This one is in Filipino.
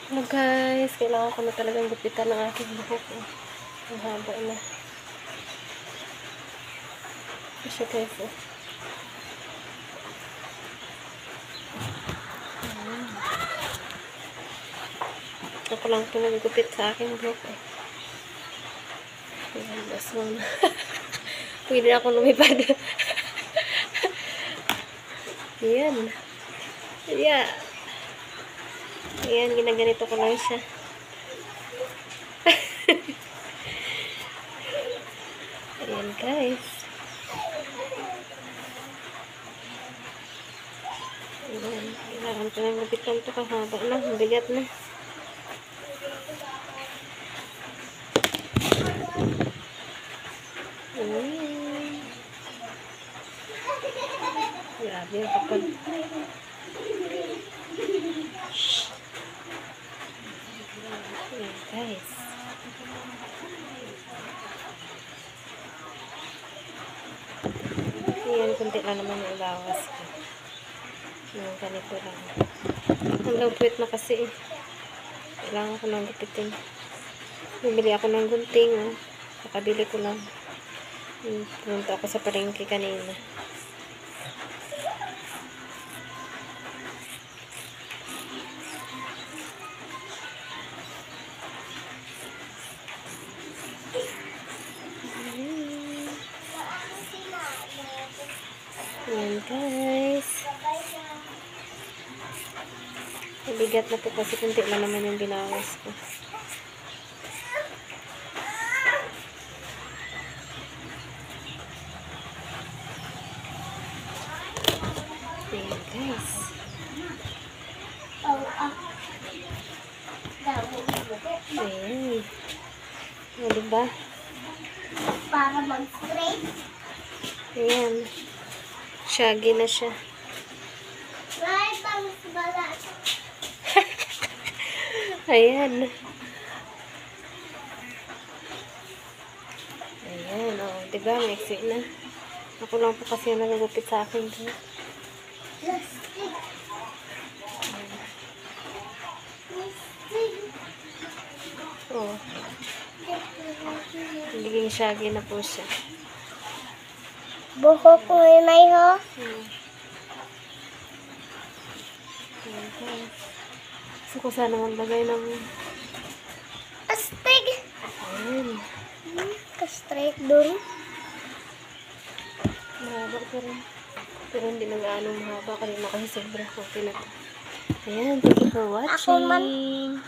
Hello guys, kailangan ko na talagang gupitan ng aking buhok. Ang haba na. Kasi guys, ako lang ito nagugupit sa aking buhok. Ayan, baso na. Pwede na ako lumipad. Ayan. Yeah. Ayan, ginaganito ko lang siya. Ayan guys. Ayan, kailangan ko lang gupitan ito kahaba na, mabigat na. Ayan. Grabe ang kapag. Ayan guys. Ayan, kunti lang naman yung lawas ko. Ayan, ganito lang. Ang lawpit na kasi eh. Kailangan ko lang gupitin. Bumili ako ng gunting. Oh. Nakabili ko lang. Pumunta ako sa palengke kanina. Ayan guys. Mabigat na po kasi kunti lang naman yung binawas ko. Ayan guys. Ayan. O diba? Para mag-straight. Ayan. Shaggy na siya. Right, bangs balat. Ayan. Ayan, o. Diba? Maiksi na. Ako lang po kasi yung nagagupit sa akin. Plastic. O. Nagiging shaggy na po siya. Buhok ko may ho. Ayan, guys. Gusto ko sana maglagay ng... Astig. Ayan. Ka-straight dun. Mahaba pa rin. Pero hindi na gaano mahaba. Kanina kasi sobra. Okay na to. Ayan. Thank you for watching.